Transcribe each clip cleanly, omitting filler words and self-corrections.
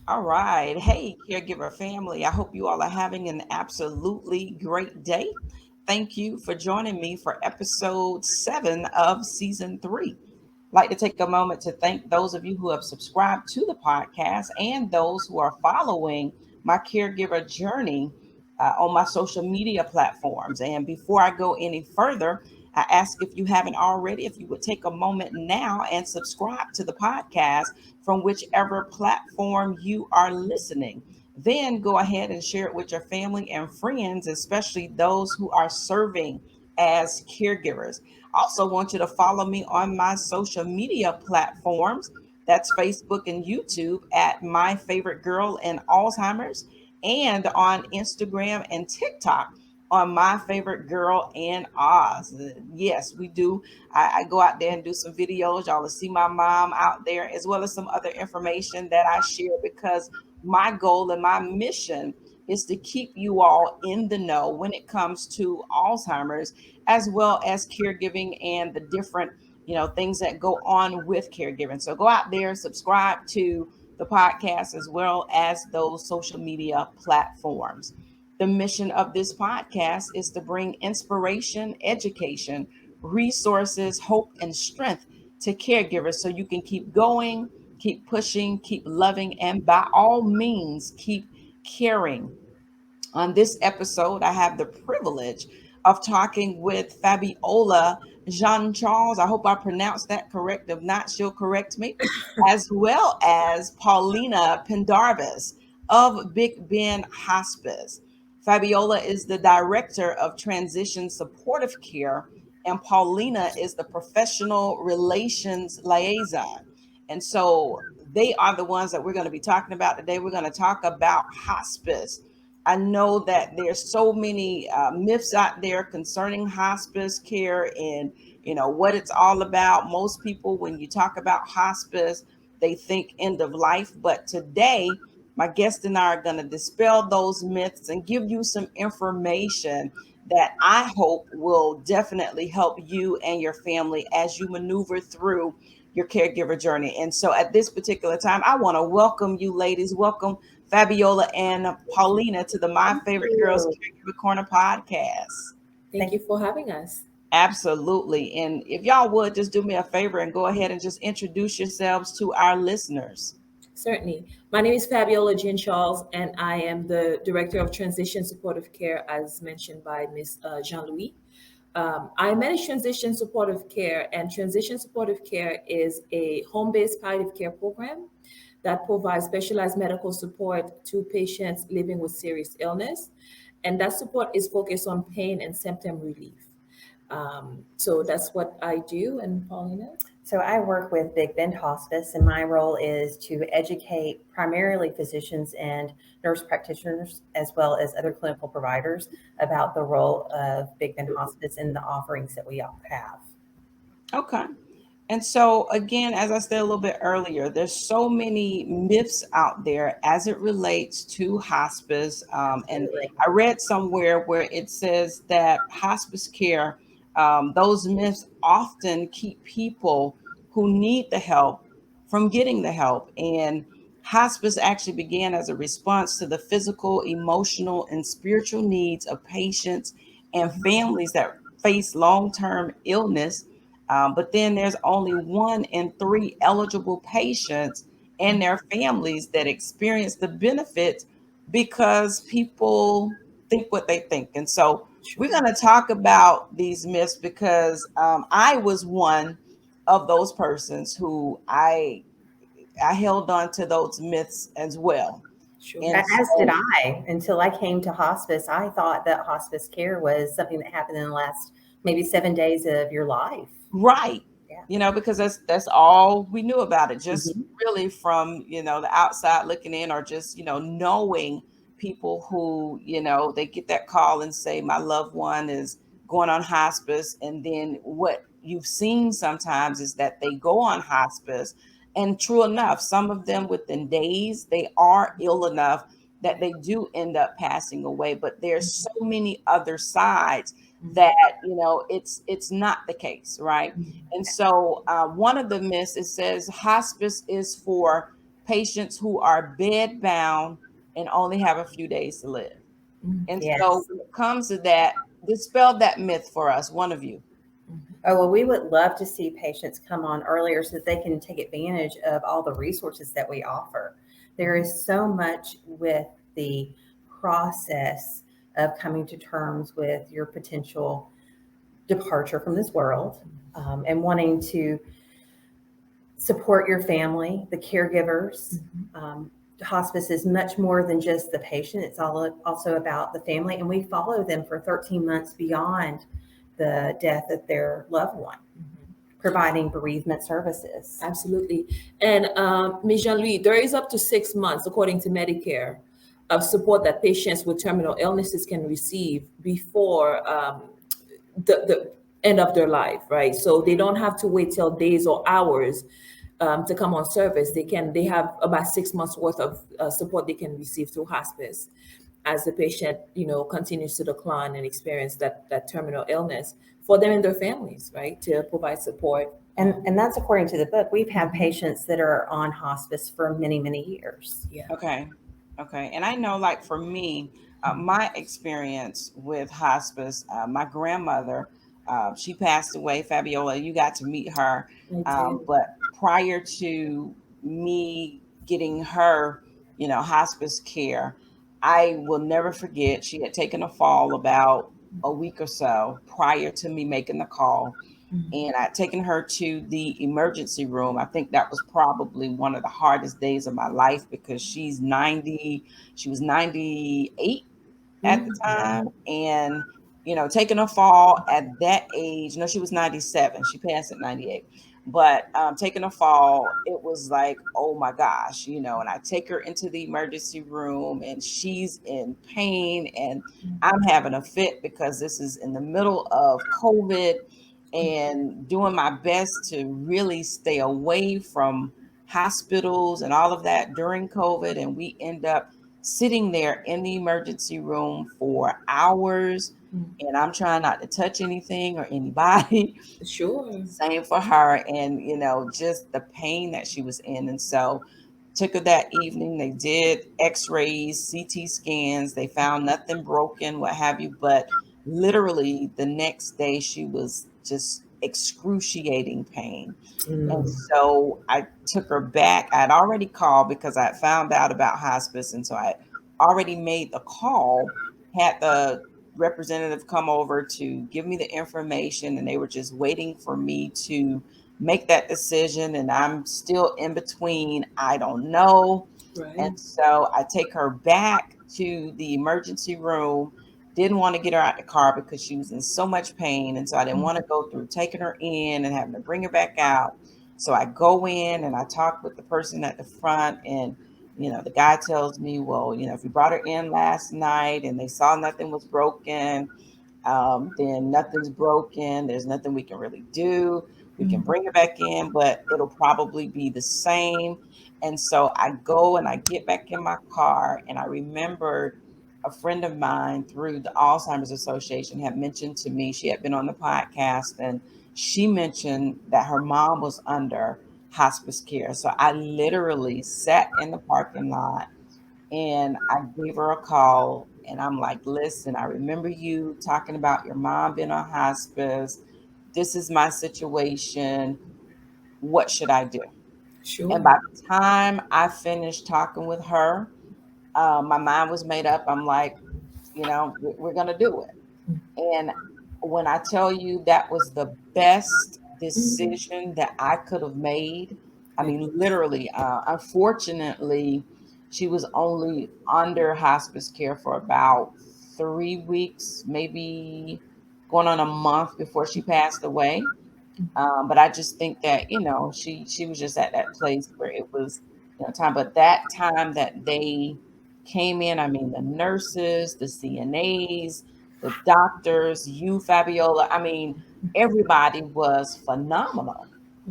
All right. Hey, caregiver family. I hope you all are having an absolutely great day. Thank you for joining me for episode 7 of season 3. I'd like to take a moment to thank those of you who have subscribed to the podcast and those who are following my caregiver journey on my social media platforms. And before I go any further, I ask if you haven't already, if you would take a moment now and subscribe to the podcast from whichever platform you are listening. Then go ahead and share it with your family and friends, especially those who are serving as caregivers. I also want you to follow me on my social media platforms. That's Facebook and YouTube at My Favorite Girl in Alzheimer's, and on Instagram and TikTok on My Favorite Girl in Oz. Yes, we do. I go out there and do some videos. Y'all will see my mom out there, as well as some other information that I share, because my goal and my mission is to keep you all in the know when it comes to Alzheimer's, as well as caregiving and the different, things that go on with caregiving. So go out there, subscribe to the podcast as well as those social media platforms. The mission of this podcast is to bring inspiration, education, resources, hope, and strength to caregivers so you can keep going, keep pushing, keep loving, and by all means, keep caring. On this episode, I have the privilege of talking with Fabiola Jean Charles. I hope I pronounced that correct. If not, she'll correct me. As well as Paulina Pendarvis of Big Bend Hospice. Fabiola is the director of transition supportive care, and Paulina is the professional relations liaison. And so they are the ones that we're going to be talking about today. We're going to talk about hospice. I know that there's so many myths out there concerning hospice care and what it's all about. Most people, when you talk about hospice, they think end of life. But today, my guest and I are going to dispel those myths and give you some information that I hope will definitely help you and your family as you maneuver through your caregiver journey. And so at this particular time, I want to welcome you ladies. Welcome Fabiola and Paulina to the My Thank Favorite Girls you. Caregiver Corner podcast. Thank you for having us. Absolutely. And if y'all would just do me a favor and go ahead and just introduce yourselves to our listeners. Certainly. My name is Fabiola Jean Charles, and I am the Director of Transition Supportive Care, as mentioned by Ms. Jean Louis. I manage transition supportive care, and transition supportive care is a home based palliative care program that provides specialized medical support to patients living with serious illness. And that support is focused on pain and symptom relief. So that's what I do. And Paulina? So I work with Big Bend Hospice, and my role is to educate primarily physicians and nurse practitioners, as well as other clinical providers, about the role of Big Bend Hospice and the offerings that we all have. Okay. And so, again, as I said a little bit earlier, there's so many myths out there as it relates to hospice. And Absolutely. I read somewhere where it says that hospice care, those myths often keep people who need the help from getting the help. And hospice actually began as a response to the physical, emotional, and spiritual needs of patients and families that face long term illness. But then there's only 1 in 3 eligible patients and their families that experience the benefits because people think what they think. And so we're going to talk about these myths because I was one of those persons who I held on to those myths as well. Sure. And As did so, I. Until I came to hospice, I thought that hospice care was something that happened in the last maybe 7 days of your life. right, Yeah. because that's all we knew about it, just Mhm. really from the outside looking in, or just knowing people who they get that call and say my loved one is going on hospice, and then what you've seen sometimes is that they go on hospice, and true enough, some of them within days they are ill enough that they do end up passing away. But there's so many other sides that it's not the case, right? And so one of the myths, it says hospice is for patients who are bed bound and only have a few days to live. And so Yes. when it comes to that, dispel that myth for us, one of you. Oh, well, we would love to see patients come on earlier so that they can take advantage of all the resources that we offer. There is so much with the process of coming to terms with your potential departure from this world, and wanting to support your family, the caregivers. Hospice is much more than just the patient. It's also about the family, and we follow them for 13 months beyond the death of their loved one, providing bereavement services. Absolutely. And Ms. Jean-Louis, there is up to 6 months, according to Medicare, of support that patients with terminal illnesses can receive before the end of their life, right? So they don't have to wait till days or hours to come on service. They have about 6 months worth of support they can receive through hospice as the patient, continues to decline and experience that terminal illness for them and their families, right? To provide support. And that's according to the book. We've had patients that are on hospice for many, many years. Yeah. Okay. Okay. And I know, like for me, my experience with hospice, my grandmother, she passed away. Fabiola, you got to meet her. Me too. But prior to me getting her, hospice care, I will never forget she had taken a fall about a week or so prior to me making the call. And I'd taken her to the emergency room. I think that was probably one of the hardest days of my life because she was 98 at the time. And, taking a fall at that age, no, she was 97. She passed at 98. But taking a fall, it was like, oh my gosh, and I take her into the emergency room and she's in pain and I'm having a fit because this is in the middle of COVID and doing my best to really stay away from hospitals and all of that during COVID. And we end up sitting there in the emergency room for hours. And I'm trying not to touch anything or anybody. Sure. Same for her. And, just the pain that she was in. And so took her that evening. They did x-rays, CT scans. They found nothing broken, what have you. But literally the next day she was just excruciating pain. And so I took her back. I'd already called because I found out about hospice. And so I already made the call, had the representative come over to give me the information, and they were just waiting for me to make that decision. And I'm still in between. I don't know. Right. And so I take her back to the emergency room. Didn't want to get her out the car because she was in so much pain. And so I didn't want to go through taking her in and having to bring her back out. So I go in and I talk with the person at the front, and the guy tells me, well, if you brought her in last night and they saw nothing was broken, then nothing's broken. There's nothing we can really do. We can bring her back in, but it'll probably be the same. And so I go and I get back in my car, and I remembered a friend of mine through the Alzheimer's Association had mentioned to me, she had been on the podcast, and she mentioned that her mom was under hospice care. So I literally sat in the parking lot and I gave her a call, and I'm like, listen, I remember you talking about your mom being on hospice. This is my situation. What should I do? Sure. And by the time I finished talking with her, my mind was made up. I'm like, we're going to do it. And when I tell you that was the best decision that I could have made, I mean, literally, unfortunately, she was only under hospice care for about 3 weeks, maybe going on a month before she passed away. But I just think that, she was just at that place where it was, time. But that time that they came in, I mean, the nurses, the CNAs, the doctors, you, Fabiola, I mean, everybody was phenomenal.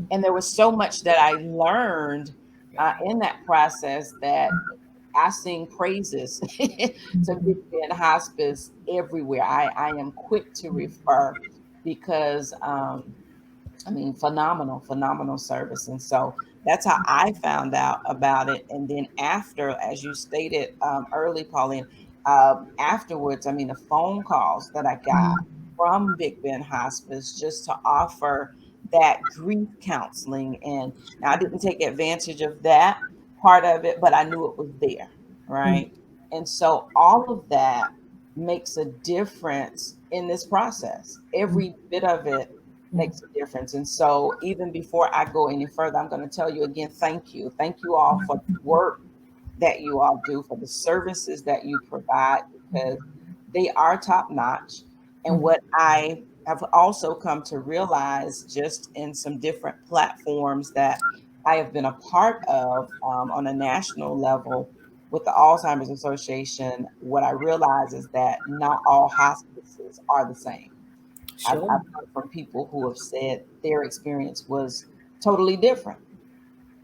And there was so much that I learned in that process that I sing praises to Big Bend Hospice everywhere. I am quick to refer because, I mean, phenomenal service. And so That's how I found out about it. And then after, as you stated early, Pauline, afterwards, I mean, the phone calls that I got from Big Bend Hospice just to offer that grief counseling. And now I didn't take advantage of that part of it, but I knew it was there, right? And so all of that makes a difference in this process. Every bit of it makes a difference. And so even before I go any further, I'm going to tell you again, thank you. Thank you all for the work that you all do, for the services that you provide, because they are top notch. And what I have also come to realize just in some different platforms that I have been a part of on a national level with the Alzheimer's Association, what I realize is that not all hospices are the same. I've Sure. heard from people who have said their experience was totally different.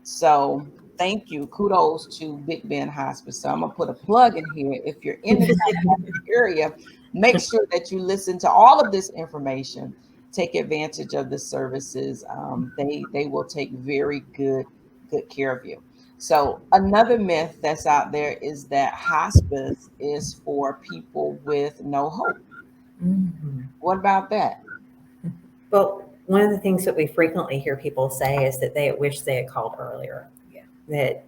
So thank you. Kudos to Big Bend Hospice. So I'm gonna put a plug in here. If you're in the area, make sure that you listen to all of this information. Take advantage of the services. They will take very good care of you. So another myth that's out there is that hospice is for people with no hope. What about that? Well, one of the things that we frequently hear people say is that they wish they had called earlier. Yeah. That,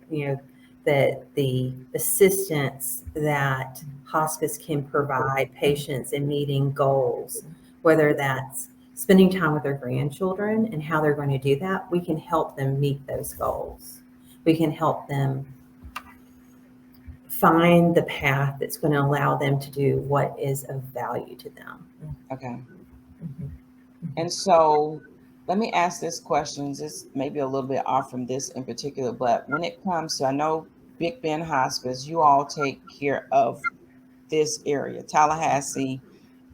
that the assistance that hospice can provide patients in meeting goals, whether that's spending time with their grandchildren and how they're going to do that, we can help them meet those goals. We can help them find the path that's going to allow them to do what is of value to them. Okay. And so let me ask this question. This may be a little bit off from this in particular, but when it comes to, I know Big Bend Hospice, you all take care of this area, Tallahassee,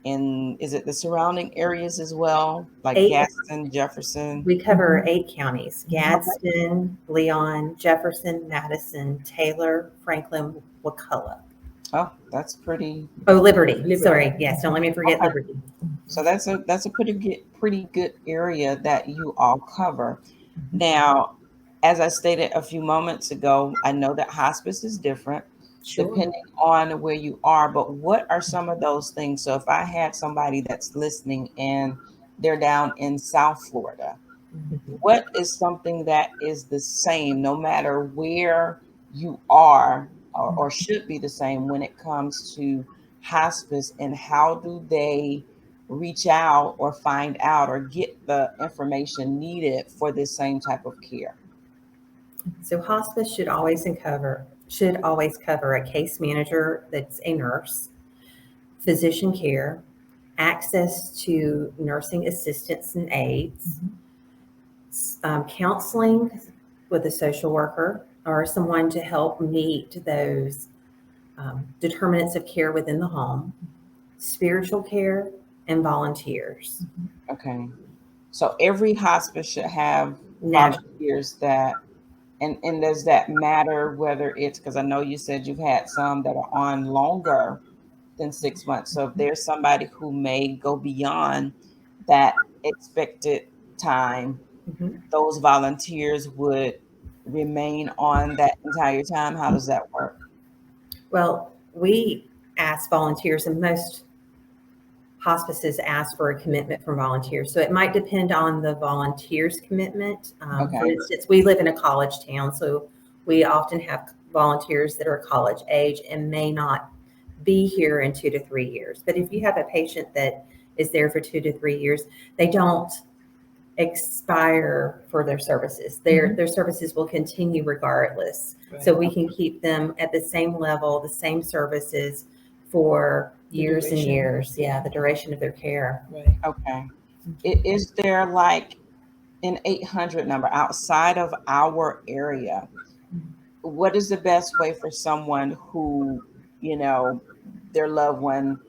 and is it the surrounding areas as well, like 8 Gaston, Jefferson? We cover 8 counties: Gadsden, Leon, Jefferson, Madison, Taylor, Franklin, Wakulla. Oh, that's pretty. Oh, Liberty. Liberty. Sorry. Yes. Don't let me forget Okay. Liberty. So that's a pretty good area that you all cover. Now, as I stated a few moments ago, I know that hospice is different Sure. depending on where you are, but what are some of those things? So if I had somebody that's listening and they're down in South Florida, what is something that is the same no matter where you are, or should be the same when it comes to hospice, and how do they reach out or find out or get the information needed for this same type of care? So hospice should always cover a case manager that's a nurse, physician care, access to nursing assistants and aides, counseling with a social worker or someone to help meet those determinants of care within the home, spiritual care, and volunteers. Okay. So every hospice should have National. volunteers that, and does that matter whether it's, because I know you said you've had some that are on longer than 6 months. So if there's somebody who may go beyond that expected time, those volunteers would remain on that entire time. How does that work? Well, we ask volunteers, and most hospices ask for a commitment from volunteers. So it might depend on the volunteer's commitment. For Okay. instance, we live in a college town, so we often have volunteers that are college age and may not be here in 2 to 3 years. But if you have a patient that is there for 2 to 3 years, they don't expire for their services. Their services will continue regardless. Right. So we can keep them at the same level, the same services for years and duration. years. Yeah, the duration of their care. Right. Okay. Is there like an 800 number outside of our area? What is the best way for someone who, their loved one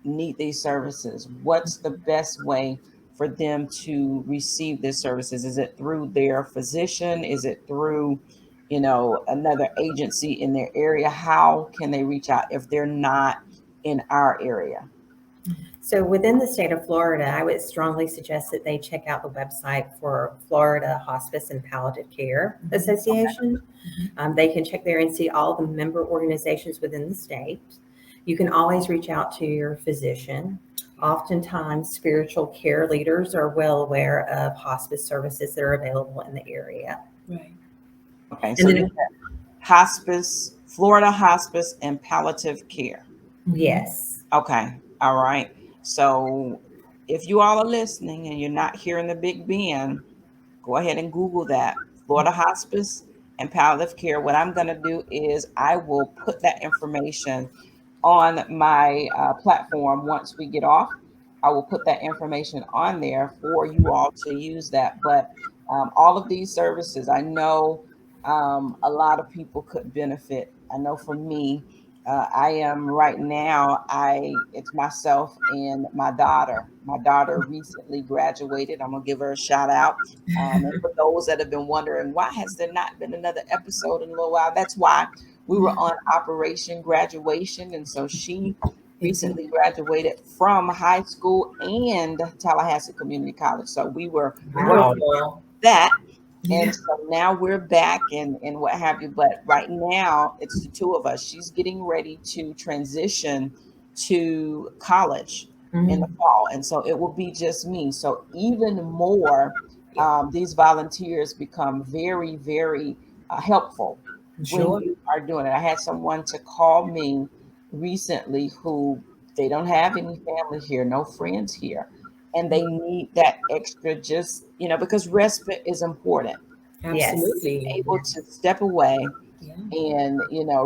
need these services? What's the best way for them to receive these services? Is it through their physician? Is it through, another agency in their area? How can they reach out if they're not in our area? So within the state of Florida, I would strongly suggest that they check out the website for Florida Hospice and Palliative Care Association. They can check there and see all the member organizations within the state. You can always reach out to your physician. Oftentimes, spiritual care leaders are well aware of hospice services that are available in the area. Right. Okay, And so then, you have hospice, Florida hospice, and palliative care. yes. Okay, all right. So if you all are listening and you're not here in the Big Bend, go ahead and Google that Florida hospice and palliative care. What I'm going to do is I will put that information on my platform once we get off. I will put that information on there for you all to use that. But all of these services, I know a lot of people could benefit. I know for me, I am right now, it's myself and my daughter. My daughter recently graduated. I'm gonna give her a shout out. And for those that have been wondering, why has there not been another episode in a little while? That's why we were on Operation Graduation. And so she recently graduated from high school and Tallahassee Community College. So we were Wonderful. that. Yeah. And so now we're back and what have you. But right now it's the two of us. She's getting ready to transition to college in the fall. And so it will be just me. So even more, these volunteers become very, very helpful when Sure. you are doing it. I had someone to call me recently who they don't have any family here, no friends here, and they need that extra, just because respite is important. Yes. Absolutely. Able to step away Yeah. and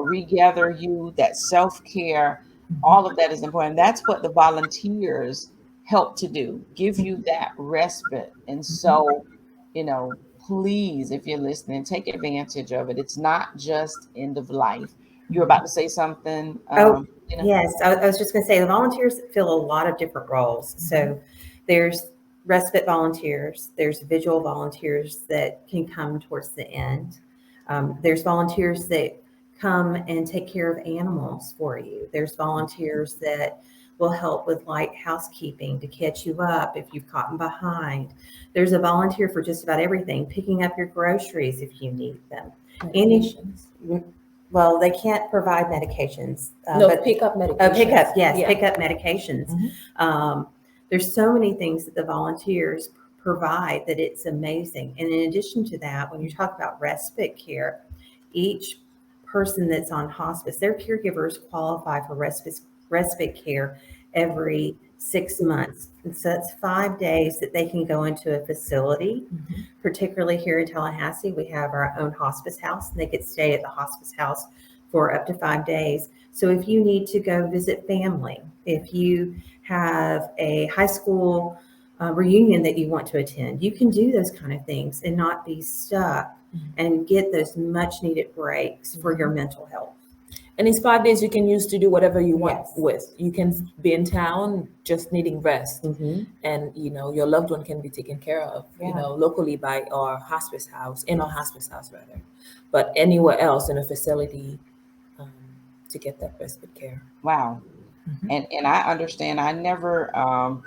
regather you, that self-care, all of that is important. That's what the volunteers help to do, give you that respite. And so please, if you're listening, take advantage of it. It's not just end of life. You're about to say something. Oh, yes. I was just going to say the volunteers fill a lot of different roles. So there's respite volunteers, there's visual volunteers that can come towards the end. There's volunteers that come and take care of animals for you. There's volunteers that will help with light housekeeping to catch you up if you've gotten behind. There's a volunteer for just about everything, picking up your groceries if you need them. Medications. Well, they can't provide medications. No, but pick up medications. pick up, yes, Yeah. pick up medications. There's so many things that the volunteers provide that it's amazing. And in addition to that, when you talk about respite care, each person that's on hospice, their caregivers qualify for respite care every 6 months. And so that's 5 days that they can go into a facility. Particularly here in Tallahassee, we have our own hospice house, and they could stay at the hospice house for up to 5 days. So if you need to go visit family, if you have a high school reunion that you want to attend, you can do those kind of things and not be stuck and get those much needed breaks for your mental health. And these 5 days you can use to do whatever you want Yes. with. You can be in town just needing rest, and your loved one can be taken care of, locally by our hospice house, in our hospice house rather, but anywhere else in a facility to get that respite care. Wow. And I understand. I never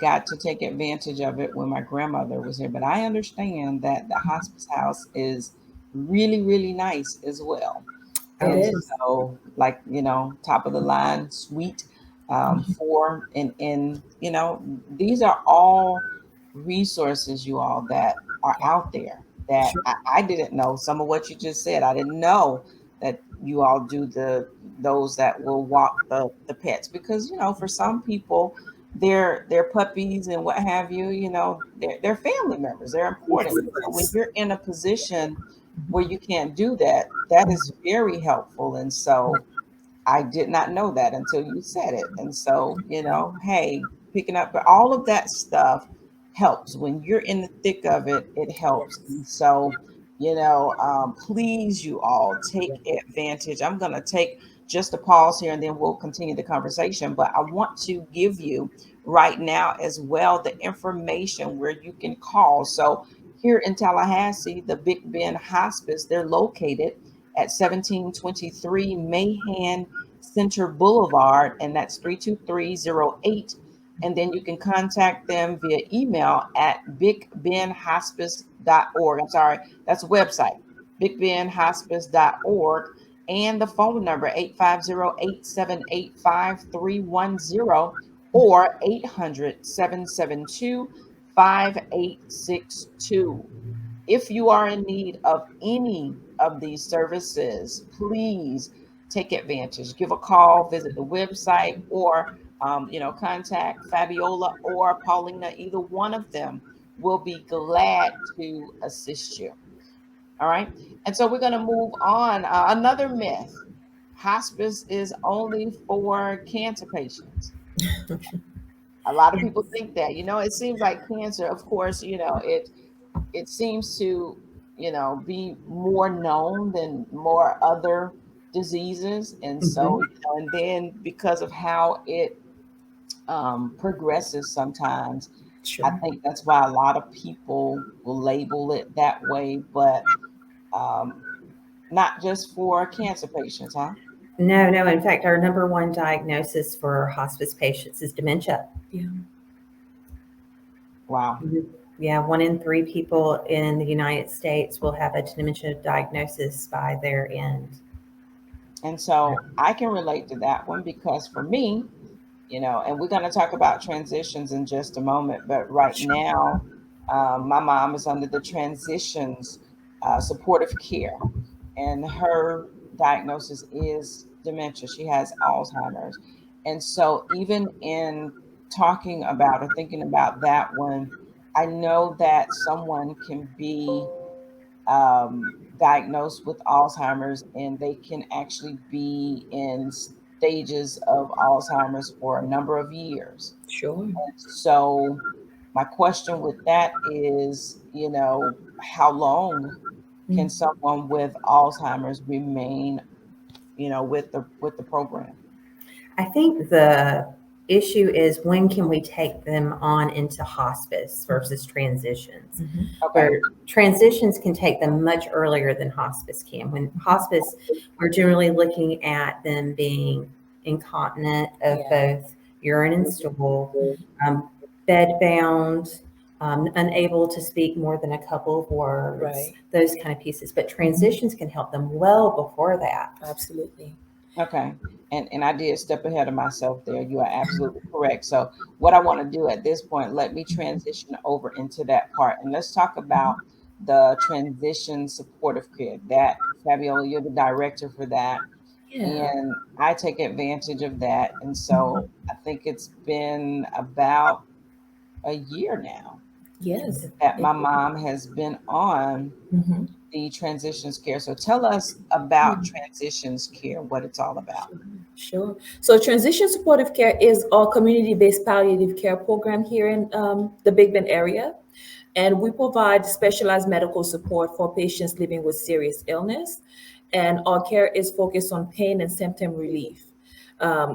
got to take advantage of it when my grandmother was here, but I understand that the hospice house is really, really nice as well. It And is. so, like, top of the line suite for, and these are all resources, you all, that are out there that Sure. I didn't know. Some of what you just said, I didn't know that you all do those that will walk the pets, because for some people, they're puppies and what have you, they're family members, they're important. So when you're in a position where you can't do that, that is very helpful. And so I did not know that until you said it. And so, hey, picking up, but all of that stuff helps when you're in the thick of it. It helps. And so, please, you all take advantage. I'm going to take just a pause here and then we'll continue the conversation. But I want to give you right now as well the information where you can call. So here in Tallahassee, the Big Bend Hospice, they're located at 1723 Mahan Center Boulevard, and that's 32308 And then you can contact them via email at bigbendhospice.org. I'm sorry, that's a website, bigbendhospice.org. And the phone number, 850-878-5310 or 800-772-5862. If you are in need of any of these services, please take advantage. Give a call, visit the website, or contact Fabiola or Paulina. Either one of them will be glad to assist you. All right. And so we're going to move on. Another myth: hospice is only for cancer patients. A lot of people think that. It seems like cancer, of course, it seems to be more known than more other diseases, and so and then because of how it progresses sometimes, I Sure. think that's why a lot of people will label it that way, but um, not just for cancer patients, huh? No, no. In fact, our number one diagnosis for hospice patients is dementia. Yeah. Wow. Yeah, 1 in 3 people in the United States will have a dementia diagnosis by their end. And so I can relate to that one because for me, and we're going to talk about transitions in just a moment, but right Sure. now, my mom is under the transitions supportive care, and her diagnosis is dementia. She has Alzheimer's. And so, even in talking about or thinking about that one, I know that someone can be diagnosed with Alzheimer's, and they can actually be in stages of Alzheimer's for a number of years. Sure. So, my question with that is, how long can Mm. someone with Alzheimer's remain, with the program? I think the issue is when can we take them on into hospice versus transitions, Okay. where transitions can take them much earlier than hospice can. When hospice, we're generally looking at them being incontinent of both urine and stool, um, bedbound, unable to speak more than a couple of words, Right. those kind of pieces. But transitions can help them well before that. Absolutely. Okay. And I did step ahead of myself there. You are absolutely correct. So what I want to do at this point, let me transition over into that part. And let's talk about the transition supportive care. That, Fabiola, you're the director for that. Yeah. And I take advantage of that. And so I think it's been about a year now Yes. that my mom has been on Mm-hmm. the transitions care. So tell us about transitions care, what it's all about. Sure. So, transition supportive care is our community based palliative care program here in the Big Bend area. And we provide specialized medical support for patients living with serious illness. And our care is focused on pain and symptom relief.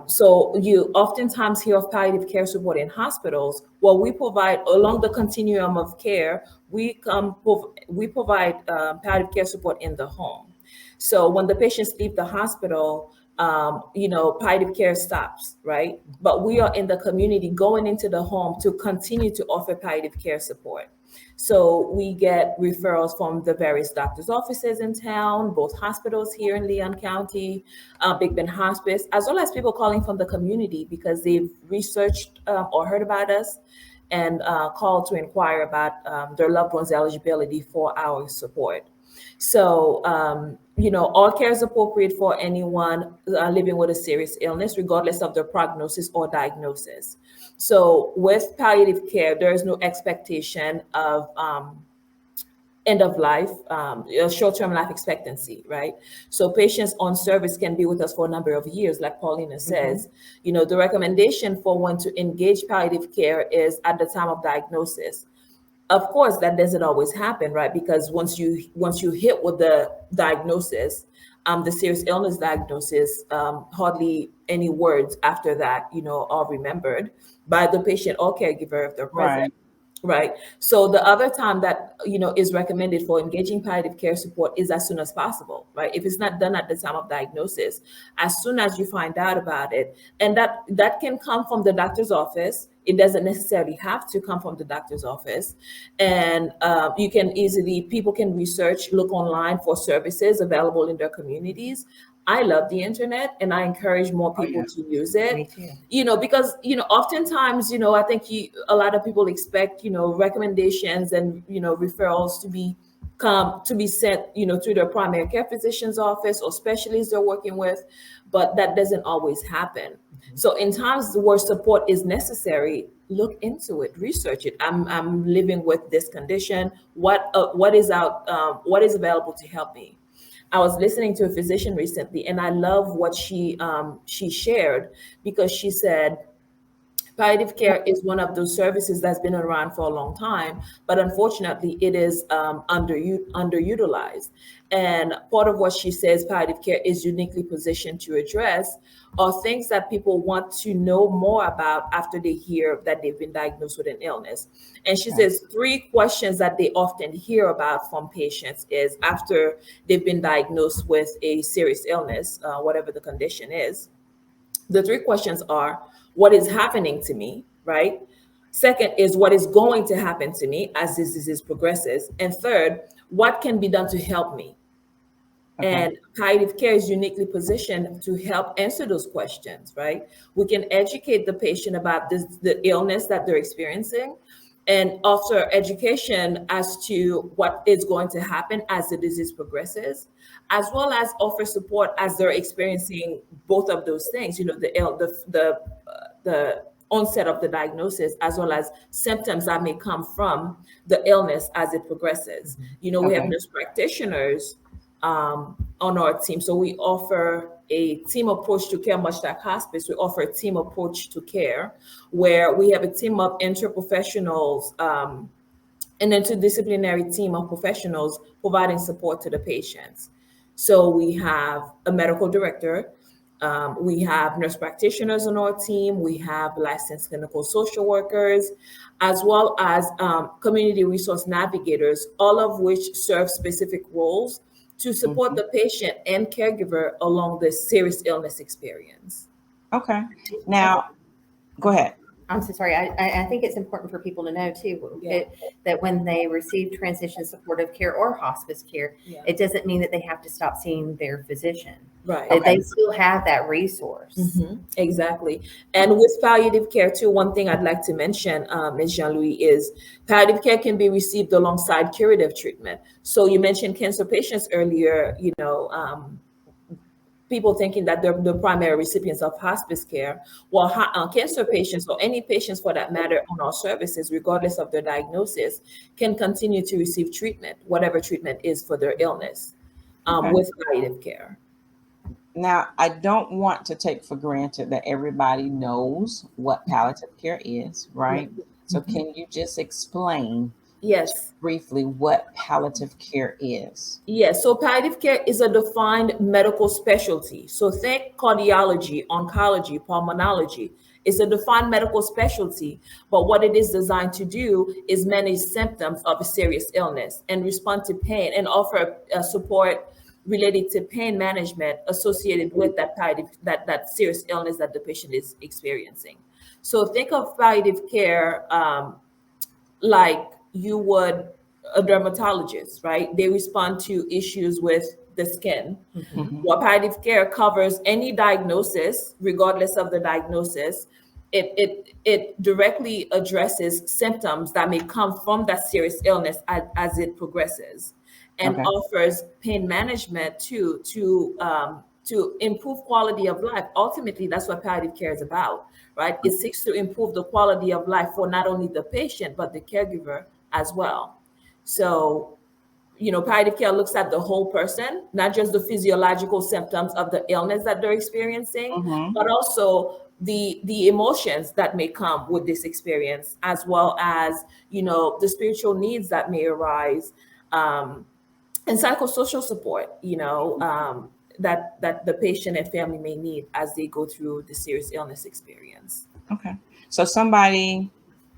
So you oftentimes hear of palliative care support in hospitals. Well, we provide along the continuum of care. We provide palliative care support in the home. So when the patients leave the hospital, palliative care stops, right? But we are in the community going into the home to continue to offer palliative care support. So we get referrals from the various doctors' offices in town, both hospitals here in Leon County, Big Bend Hospice, as well as people calling from the community because they've researched or heard about us and called to inquire about their loved one's eligibility for our support. So, all care is appropriate for anyone living with a serious illness, regardless of their prognosis or diagnosis. So, with palliative care, there is no expectation of end of life, short-term life expectancy, right? So patients on service can be with us for a number of years, like Paulina says. The recommendation for one to engage palliative care is at the time of diagnosis. Of course, that doesn't always happen, right? Because once you hit with the diagnosis, the serious illness diagnosis, hardly any words after that, are remembered by the patient or caregiver if they're present. Right. right? So the other time that is recommended for engaging palliative care support is as soon as possible, right? If it's not done at the time of diagnosis, as soon as you find out about it, and that can come from the doctor's office. It doesn't necessarily have to come from the doctor's office, and people can research, look online for services available in their communities. I love the internet, and I encourage more Oh people yeah. to use it. Me too. Because oftentimes, I think a lot of people expect recommendations and referrals to be sent to their primary care physician's office or specialists they're working with, but that doesn't always happen. So in times where support is necessary, look into it, research it. I'm living with this condition. What is out? What is available to help me? I was listening to a physician recently, and I love what she shared, because she said palliative care is one of those services that's been around for a long time, but unfortunately, it is underutilized. And part of what she says palliative care is uniquely positioned to address are things that people want to know more about after they hear that they've been diagnosed with an illness. And she says three questions that they often hear about from patients is after they've been diagnosed with a serious illness, whatever the condition is. The three questions are, what is happening to me, right? Second is, what is going to happen to me as this disease progresses? And third, what can be done to help me? Okay. And palliative care is uniquely positioned to help answer those questions, right? We can educate the patient about the illness that they're experiencing, and offer education as to what is going to happen as the disease progresses, as well as offer support as they're experiencing both of those things, the onset of the diagnosis, as well as symptoms that may come from the illness as it progresses. We have Okay. nurse practitioners on our team. So we offer a team approach to care, much like hospice. We offer a team approach to care, where we have a team of interprofessionals, an interdisciplinary team of professionals providing support to the patients. So we have a medical director, we have nurse practitioners on our team, we have licensed clinical social workers, as well as community resource navigators, all of which serve specific roles to support Mhm. the patient and caregiver along this serious illness experience. Okay. Now, go ahead. I'm so sorry. I think it's important for people to know too Yeah. that when they receive transition supportive care or hospice care, Yeah. it doesn't mean that they have to stop seeing their physician. Right. That Okay. they still have that resource. Exactly. And with palliative care too, one thing I'd like to mention, Ms. Jean-Louis, is palliative care can be received alongside curative treatment. So you mentioned cancer patients earlier, people thinking that they're the primary recipients of hospice care. Well, cancer patients, or any patients for that matter, on our services, regardless of their diagnosis, can continue to receive treatment, whatever treatment is for their illness, Okay. with palliative care. Now, I don't want to take for granted that everybody knows what palliative care is, right? So, can you just explain Yes. briefly what palliative care is? Yes, so palliative care is a defined medical specialty. So think cardiology, oncology, pulmonology. It's a defined medical specialty, but what it is designed to do is manage symptoms of a serious illness and respond to pain, and offer support related to pain management associated with that serious illness that the patient is experiencing. So think of palliative care like you would a dermatologist, right? They respond to issues with the skin. Mhm. While palliative care covers any diagnosis, regardless of the diagnosis. It directly addresses symptoms that may come from that serious illness as it progresses, and Okay. offers pain management to improve quality of life. Ultimately, that's what palliative care is about, right? It seeks to improve the quality of life for not only the patient, but the caregiver as well. So, palliative care looks at the whole person, not just the physiological symptoms of the illness that they're experiencing, Mhm. but also the emotions that may come with this experience, as well as, the spiritual needs that may arise, and psychosocial support, that the patient and family may need as they go through the serious illness experience. Okay. So, somebody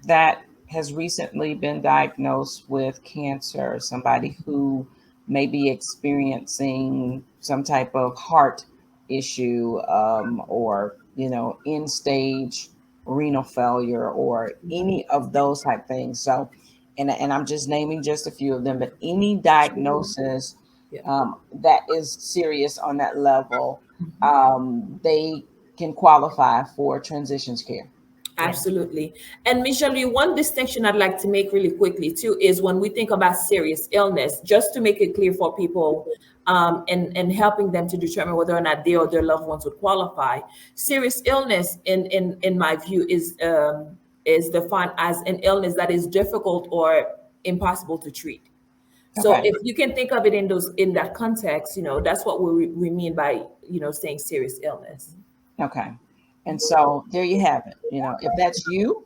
that has recently been diagnosed with cancer, somebody who may be experiencing some type of heart issue, or end stage renal failure, or any of those type things. So, and I'm just naming just a few of them, but any diagnosis Yeah. that is serious on that level, Mhm. they can qualify for transitions care. Absolutely. And Michelle, one distinction I'd like to make really quickly too is when we think about serious illness, just to make it clear for people, and helping them to determine whether or not they or their loved ones would qualify. Serious illness, in my view, is defined as an illness that is difficult or impossible to treat. So Okay. if you can think of it in that context, that's what we mean by saying serious illness. Okay. And so there you have it. If that's you,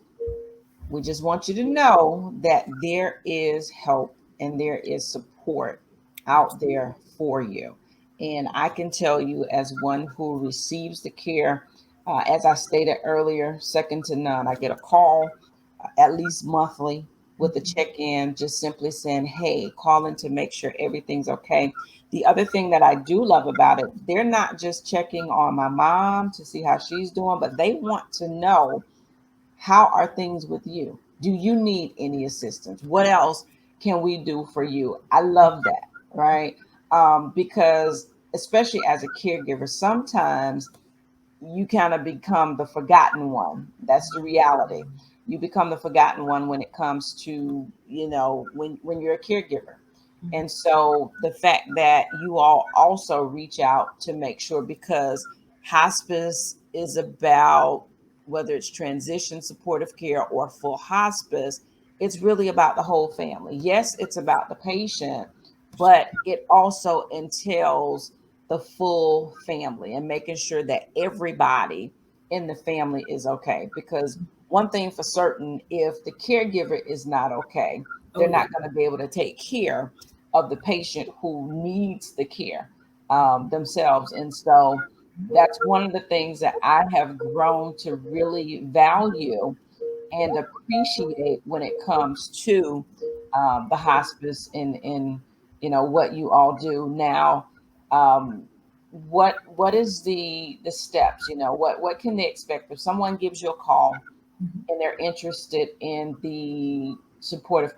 we just want you to know that there is help and there is support out there for you. And I can tell you, as one who receives the care, as I stated earlier, second to none. I get a call at least monthly with a check in, just simply saying, hey, calling to make sure everything's okay. The other thing that I do love about it, they're not just checking on my mom to see how she's doing, but they want to know, how are things with you? Do you need any assistance? What else can we do for you? I love that, right? Because especially as a caregiver, sometimes you kind of become the forgotten one. That's the reality. You become the forgotten one when it comes to, when you're a caregiver. And so the fact that you all also reach out to make sure, because hospice is about, whether it's transition supportive care or full hospice, it's really about the whole family. Yes, it's about the patient, but it also entails the full family and making sure that everybody in the family is okay. Because one thing for certain, if the caregiver is not okay, they're Oh yeah. not going to be able to take care of the patient who needs the care themselves. And so that's one of the things that I have grown to really value and appreciate when it comes to the hospice, and what you all do now. um, what is the steps? What can they expect if someone gives you a call and they're interested in the supportive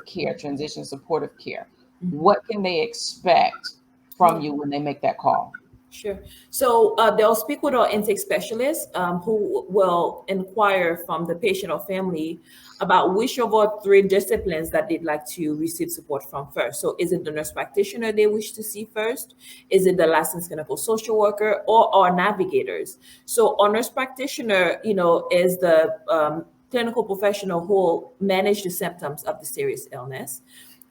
care, transition supportive care? Mhm. What can they expect from Yeah. you when they make that call? Sure. So they'll speak with our intake specialist, who will inquire from the patient or family about which of our three disciplines that they'd like to receive support from first. So is it the nurse practitioner they wish to see first? Is it the licensed clinical social worker or our navigators? So our nurse practitioner, is the clinical professional who will manage the symptoms of the serious illness.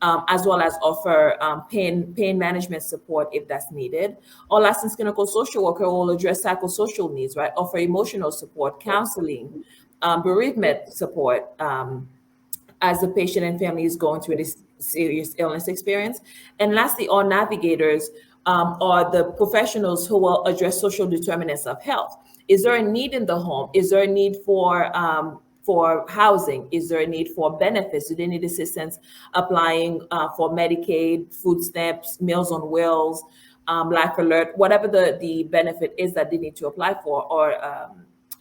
As well as offer pain management support if that's needed. Or licensed clinical social worker will address psychosocial needs, right? Offer emotional support, counseling, bereavement support, as the patient and family is going through this serious illness experience. And lastly, our navigators are the professionals who will address social determinants of health. Is there a need in the home? Is there a need for housing? Is there a need for benefits? Do they need assistance applying for Medicaid, food stamps, Meals on Wheels, Life Alert, whatever the benefit is that they need to apply for, or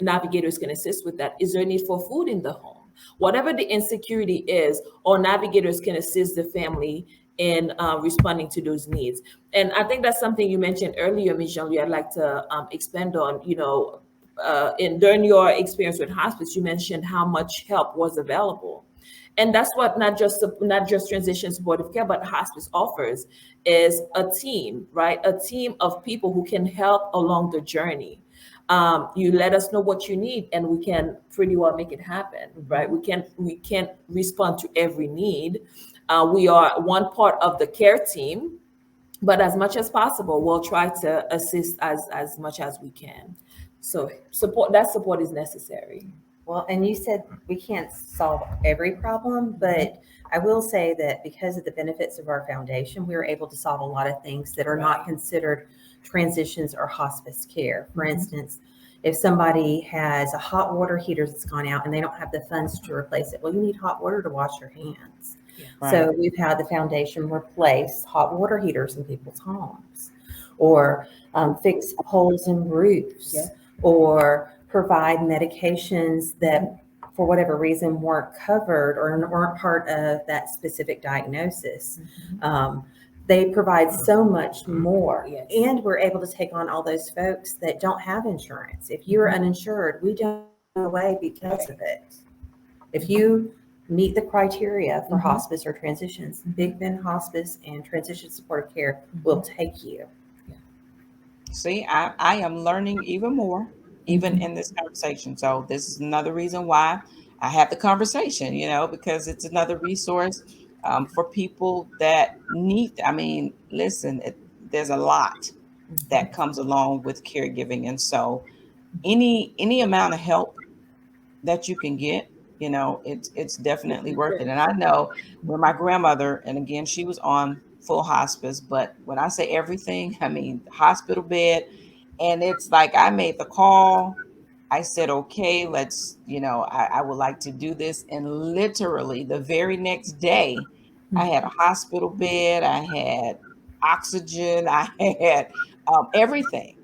navigators can assist with that. Is there a need for food in the home? Whatever the insecurity is, or navigators can assist the family in responding to those needs. And I think that's something you mentioned earlier, Ms. Jean-Louis, I'd like to expand on. During your experience with hospice, you mentioned how much help was available. And that's what not just transition supportive care, but hospice offers, is a team, right? A team of people who can help along the journey. You let us know what you need, and we can pretty well make it happen, right? We can't respond to every need. We are one part of the care team, but as much as possible, we'll try to assist as much as we can. So support is necessary. Well, and you said we can't solve every problem, but I will say that because of the benefits of our foundation, we were able to solve a lot of things that are not Right. considered transitions or hospice care. For Mhm. instance, If somebody has a hot water heater that's gone out and they don't have the funds to replace it, well, you need hot water to wash your hands. So Right. we've had the foundation replace hot water heaters in people's homes, or fix holes in roofs, or provide medications that, for whatever reason, weren't covered or weren't part of that specific diagnosis. They provide so much more. Yes. And we're able to take on all those folks that don't have insurance. If you're uninsured, we don't go away because of it. If you meet the criteria for hospice or transitions, Big Bend Hospice and Transition Supportive Care will take you. See, I am learning even more, even in this conversation. So this is another reason why I have the conversation, because it's another resource for people that need. I mean, listen, there's a lot that comes along with caregiving, and so any amount of help that you can get, it's definitely worth it. And I know when my grandmother, and again, she was on full hospice, but when I say everything, I mean hospital bed. And it's like I made the call. I said, okay, let's, I would like to do this. And literally the very next day, I had a hospital bed, I had oxygen, I had everything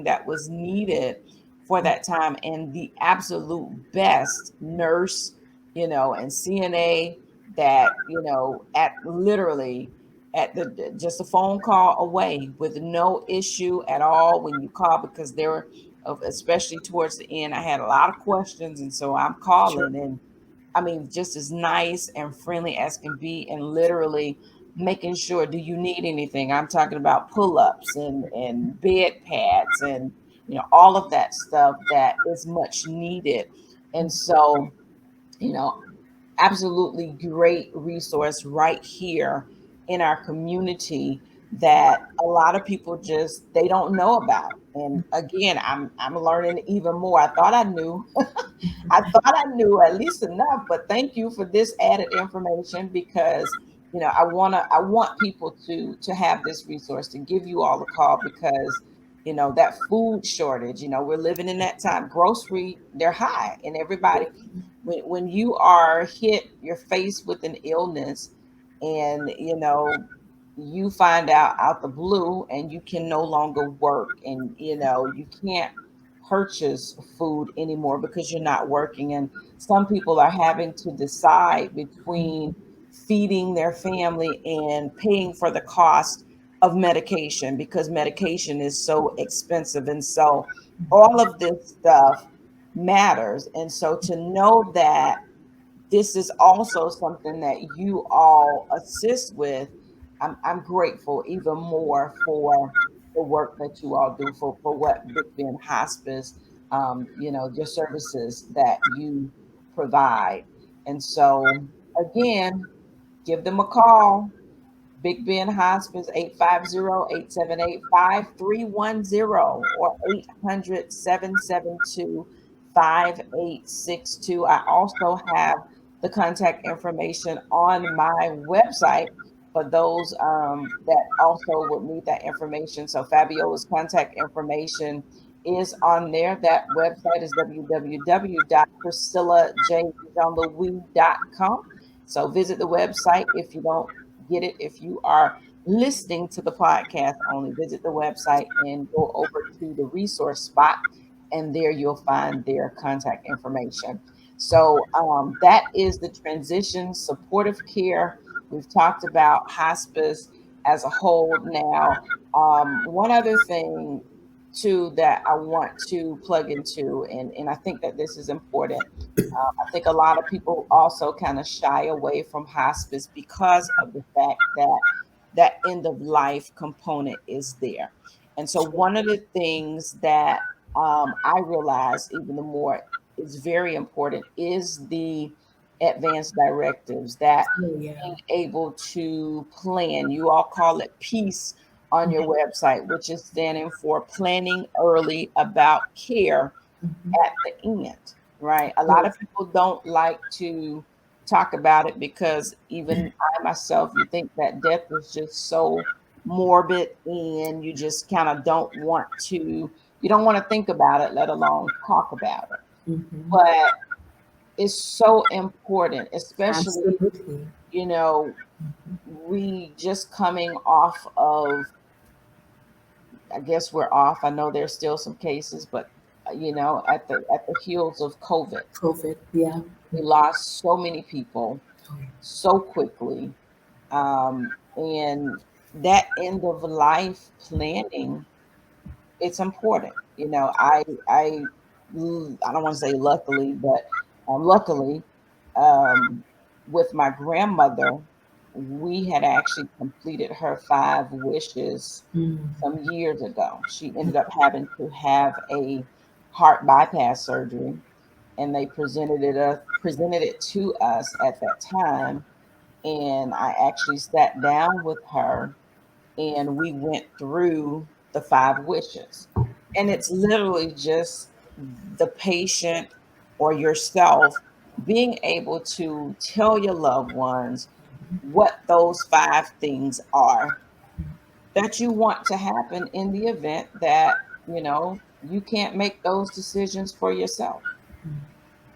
that was needed for that time. And the absolute best nurse, and CNA that, at literally at the just a phone call away with no issue at all when you call, because there were especially towards the end, I had a lot of questions, and so I'm calling, and I mean, just as nice and friendly as can be, and literally making sure, do you need anything? I'm talking about pull-ups and bed pads and all of that stuff that is much needed. And so, you know, absolutely great resource right here in our community that a lot of people just they don't know about. And again, I'm learning even more. I thought I knew. I thought I knew at least enough, but thank you for this added information, because I want people to have this resource, to give you all a call, because that food shortage, we're living in that time. Grocery, they're high, and everybody, when you are hit, you're faced with an illness, and you find out the blue, and you can no longer work, and you can't purchase food anymore because you're not working. And some people are having to decide between feeding their family and paying for the cost of medication, because medication is so expensive. And so all of this stuff matters. And so to know that this is also something that you all assist with, I'm grateful even more for the work that you all do, for what Big Bend Hospice, your services that you provide. And so, again, give them a call. Big Ben Hospice, 850-878-5310 or 800-772-5862. I also have the contact information on my website for those that also would need that information. So Fabiola's contact information is on there. That website is www.priscillajeanlouis.com. So visit the website if you don't get it. If you are listening to the podcast only, visit the website and go over to the resource spot, and there you'll find their contact information. So that is the transition supportive care. We've talked about hospice as a whole now. One other thing too that I want to plug into, and I think that this is important. I think a lot of people also kind of shy away from hospice because of the fact that that end of life component is there. And so one of the things that I realized even the more is very important is the advanced directives, that Oh, yeah. being able to plan. You all call it PEACE on your website, which is standing for Planning Early About Care at the End, right? A lot of people don't like to talk about it because even I myself, you think that death is just so morbid and you just kind of you don't want to think about it, let alone talk about it. Mm-hmm. But it's so important, especially, Absolutely. we just coming off of, I guess we're off. I know there's still some cases, but at the heels of COVID, COVID. Yeah. we lost so many people so quickly. And that end of life planning, it's important. I don't want to say luckily, but luckily, um, with my grandmother, we had actually completed her 5 wishes Mm. some years ago. She ended up having to have a heart bypass surgery, and they presented it to us at that time. And I actually sat down with her and we went through the 5 wishes. And it's literally just the patient or yourself being able to tell your loved ones what those 5 things are that you want to happen in the event that, you can't make those decisions for yourself.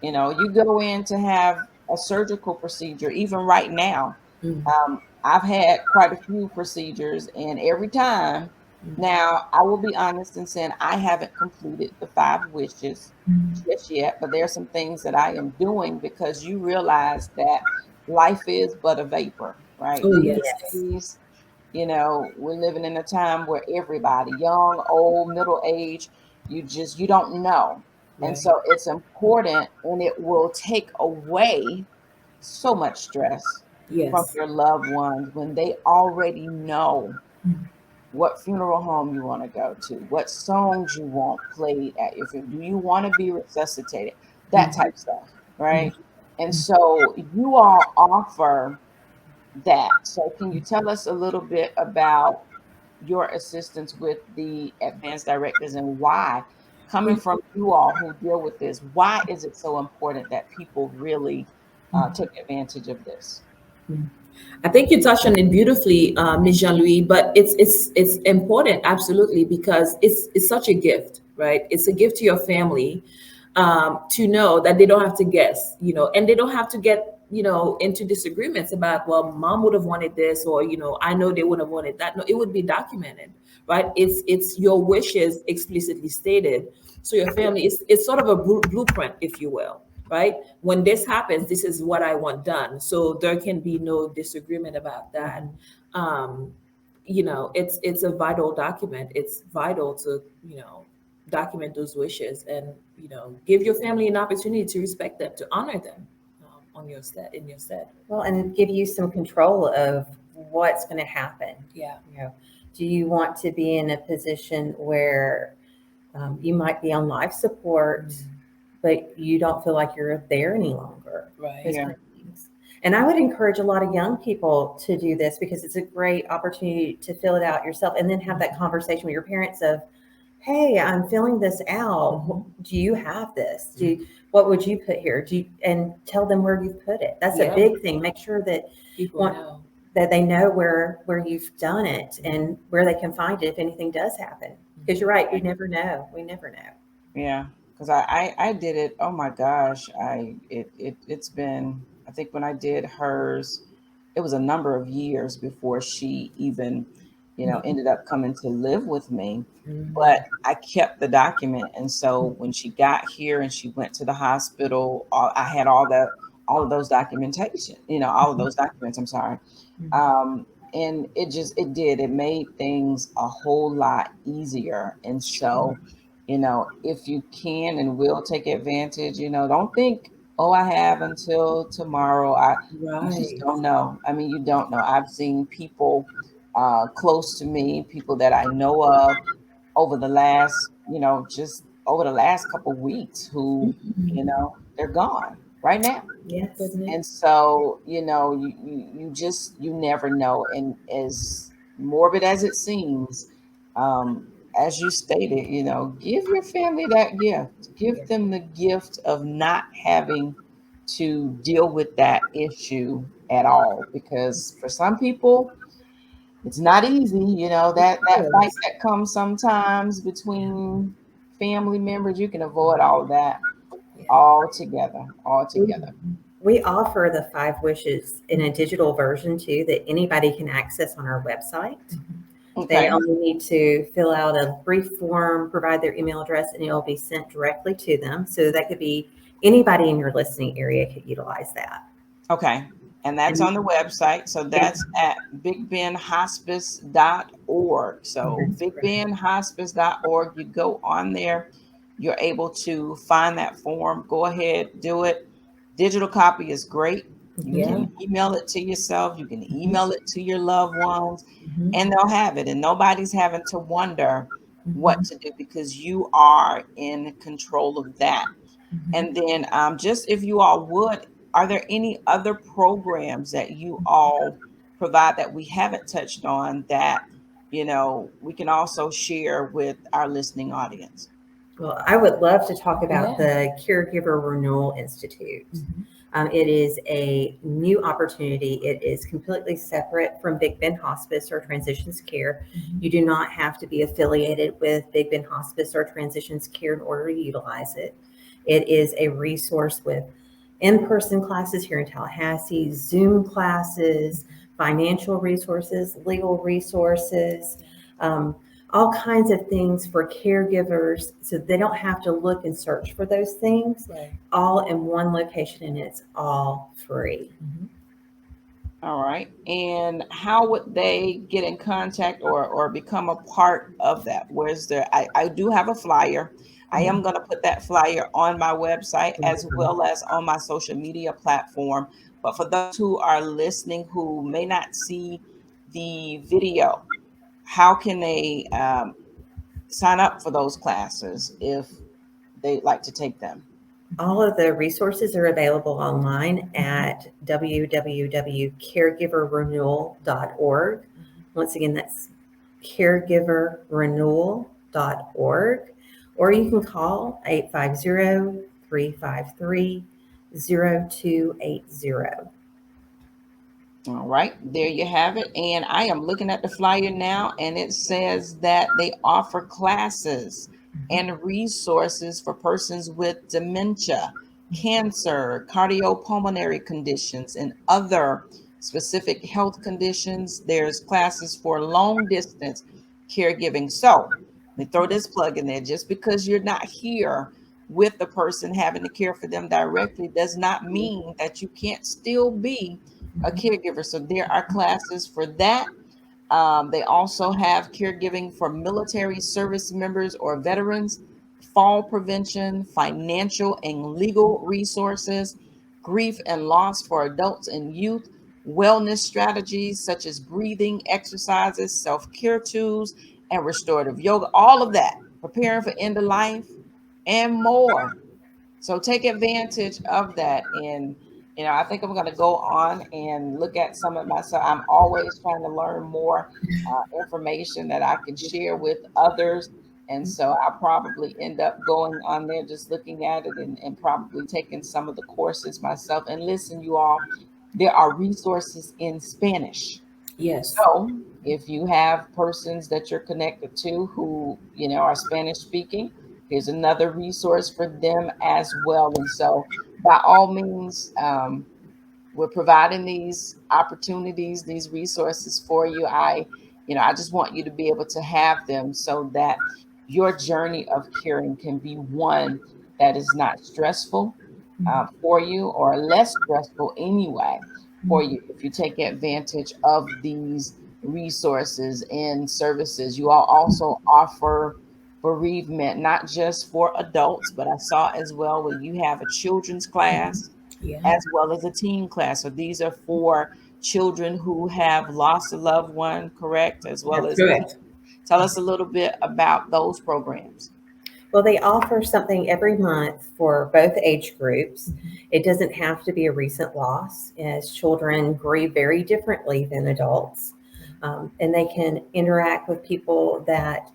You go in to have a surgical procedure, even right now. Mm. I've had quite a few procedures, and every time now, I will be honest in saying I haven't completed the 5 wishes just yet, but there are some things that I am doing because you realize that life is but a vapor, right? Oh These yes. days, we're living in a time where everybody, young, old, middle age, you don't know. And Right. so it's important, and it will take away so much stress from Yes. your loved ones when they already know what funeral home you want to go to, what songs you want played at your funeral. Do you want to be resuscitated? That Mm. type stuff, right? And Mm. so you all offer that. So can you tell us a little bit about your assistance with the advanced directives and why, coming Mm. from you all who deal with this, why is it so important that people really take advantage of this? Mm. I think you touched on it beautifully, Ms. Jean-Louis. But it's important, absolutely, because it's such a gift, right? It's a gift to your family, to know that they don't have to guess, and they don't have to get into disagreements about, well, mom would have wanted this, or I know they would have wanted that. No, it would be documented, right? It's your wishes explicitly stated, so your family, it's sort of a blueprint, if you will, right? When this happens, this is what I want done. So there can be no disagreement about that. Um, it's a vital document. It's vital to, document those wishes, and, give your family an opportunity to respect them, to honor them, on your stead, in your stead. Well, and give you some control of what's going to happen. Yeah. Do you want to be in a position where you might be on life support, but you don't feel like you're there any longer? Right. Those Yeah. kind of things. And I would encourage a lot of young people to do this because it's a great opportunity to fill it out yourself and then have that conversation with your parents of, hey, I'm filling this out. Do you have this? What would you put here? And tell them where you've put it. That's a Yeah. big thing. Make sure that People know. that they know where you've done it and where they can find it if anything does happen. Because you're right, we never know. We never know. Yeah, because I did it. Oh my gosh, it's been, I think when I did hers, it was a number of years before she even ended up coming to live with me. But I kept the document, and so when she got here and she went to the hospital, I had all of those documentation. All of those documents. I'm sorry. Um, and it made things a whole lot easier. And so, if you can and will take advantage, don't think, oh, I have until tomorrow. You just Right. don't know. I mean, you don't know. I've seen people close to me, people that I know of over the last, just over the last couple weeks who, they're gone right now. Yes. And so, you never know. And as morbid as it seems, as you stated, give your family that gift. Give them the gift of not having to deal with that issue at all. Because for some people, it's not easy, that fight Yes. that comes sometimes between family members. You can avoid all of that Yeah. altogether, We, altogether. we offer the 5 wishes in a digital version too that anybody can access on our website. They Okay. only need to fill out a brief form, provide their email address, and it will be sent directly to them. So that could be anybody in your listening area could utilize that. Okay. And that's And on the website. So yeah, that's at bigbendhospice.org. So that's correct. bigbendhospice.org. You go on there, you're able to find that form. Go ahead, do it. Digital copy is great. You Yeah. can email it to yourself, you can Mhm. email it to your loved ones, Mhm. and they'll have it. And nobody's having to wonder what Mhm. to do because you are in control of that. Mhm. And then, just if you all would, are there any other programs that you all provide that we haven't touched on that, we can also share with our listening audience? Well, I would love to talk about Yeah. the Caregiver Renewal Institute. Mhm. It is a new opportunity. It is completely separate from Big Bend Hospice or Transitions Care. Mhm. You do not have to be affiliated with Big Bend Hospice or Transitions Care in order to utilize it. It is a resource with in-person classes here in Tallahassee, Zoom classes, financial resources, legal resources, um, all kinds of things for caregivers so they don't have to look and search for those things Right. all in one location, and it's all free. Mhm. All right. And how would they get in contact or become a part of that? Where's I do have a flyer. I am going to put that flyer on my website as well as on my social media platform. But for those who are listening who may not see the video, how can they sign up for those classes if they'd like to take them? All of the resources are available online at www.caregiverrenewal.org. Once again, that's caregiverrenewal.org. Or you can call 850-353-0280. All right, there you have it. And I am looking at the flyer now, and it says that they offer classes and resources for persons with dementia, cancer, cardiopulmonary conditions, and other specific health conditions. There's classes for long distance caregiving. So let me throw this plug in there. Just because you're not here with the person having to care for them directly does not mean that you can't still be a caregiver. So there are classes for that. They also have caregiving for military service members or veterans, fall prevention, financial and legal resources, grief and loss for adults and youth, wellness strategies such as breathing exercises, self care tools, and restorative yoga. All of that, preparing for end of life, and more. So take advantage of that. And, I think I'm going to go on and look at some of myself. I'm always trying to learn more information that I can share with others. And so I'll probably end up going on there, just looking at it and probably taking some of the courses myself. And listen, you all, there are resources in Spanish. Yes. So if you have persons that you're connected to who, are Spanish speaking, here's another resource for them as well. And so by all means, we're providing these opportunities, these resources for you. I just want you to be able to have them so that your journey of caring can be one that is not stressful for you, or less stressful anyway for you, if you take advantage of these resources and services. You all also offer bereavement, not just for adults, but I saw as well where you have a children's class Yeah. as well as a teen class. So these are for children who have lost a loved one, correct? As well That's as correct. tell us a little bit about those programs. Well, they offer something every month for both age groups. It doesn't have to be a recent loss, as children grieve very differently than adults. And they can interact with people that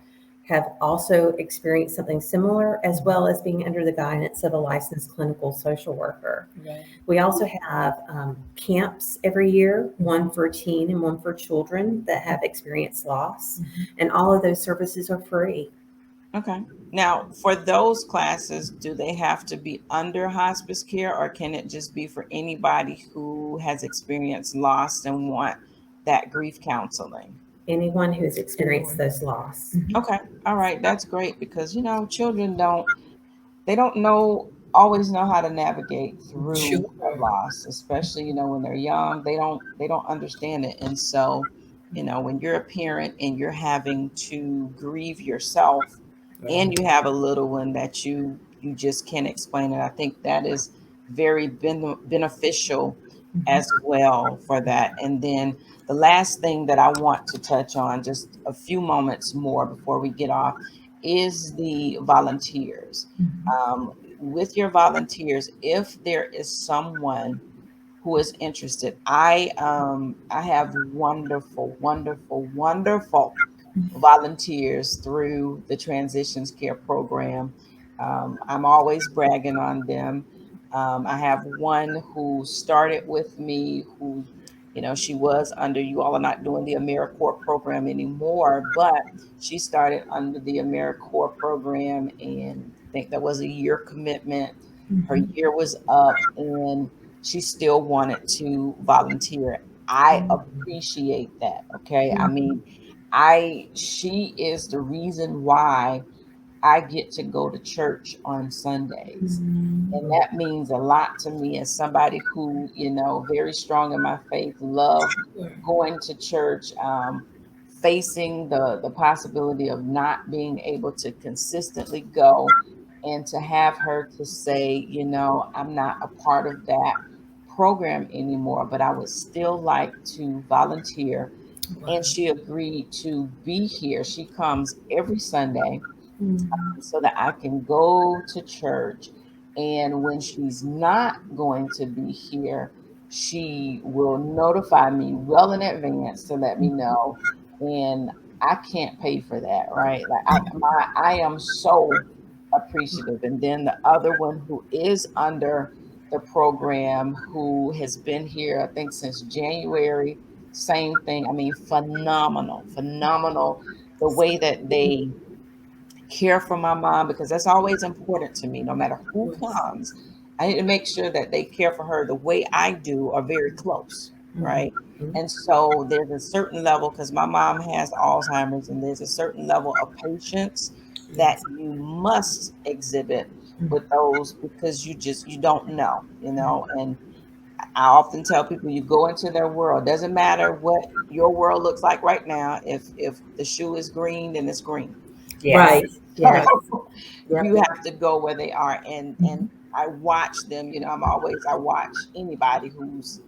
have also experienced something similar, as well as being under the guidance of a licensed clinical social worker. Right. We also have camps every year, one for teen and one for children that have experienced loss. And all of those services are free. Okay. Now, for those classes, do they have to be under hospice care, or can it just be for anybody who has experienced loss and want that grief counseling? Anyone who's experienced those loss. Okay. All right. That's great because, children they don't always know how to navigate through a Sure. loss, especially, when they're young. They don't understand it. And so, when you're a parent and you're having to grieve yourself Right. and you have a little one that you just can't explain it, I think that is very beneficial as well for that. And then the last thing that I want to touch on, just a few moments more before we get off, is the volunteers. With your volunteers, if there is someone who is interested, I have wonderful, wonderful, wonderful volunteers through the Transitions Care Program. I'm always bragging on them. I have one who started with me, who, she was under, you all are not doing the AmeriCorps program anymore, but she started under the AmeriCorps program, and I think that was a year commitment. Her year was up, and she still wanted to volunteer. I appreciate that. Okay. I mean, she is the reason why I get to go to church on Sundays. And that means a lot to me as somebody who, very strong in my faith, love Sure. going to church, facing the possibility of not being able to consistently go, and to have her to say, I'm not a part of that program anymore, but I would still like to volunteer. Wow. And she agreed to be here. She comes every Sunday so that I can go to church. And when she's not going to be here, she will notify me well in advance to let me know. And I can't pay for that, right? Like I am so appreciative. And then the other one who is under the program, who has been here, I think since January, same thing. I mean, phenomenal, phenomenal the way that they care for my mom, because that's always important to me. No matter who comes, I need to make sure that they care for her the way I do, or very close, right? And so there's a certain level, because my mom has Alzheimer's, and there's a certain level of patience that Yes. you must exhibit with those, because you don't know. And I often tell people, you go into their world. Doesn't matter what your world looks like right now. If the shoe is green, then it's green. Yes. Right. Yes. You have to go where they are. And I watch them. I watch anybody who's,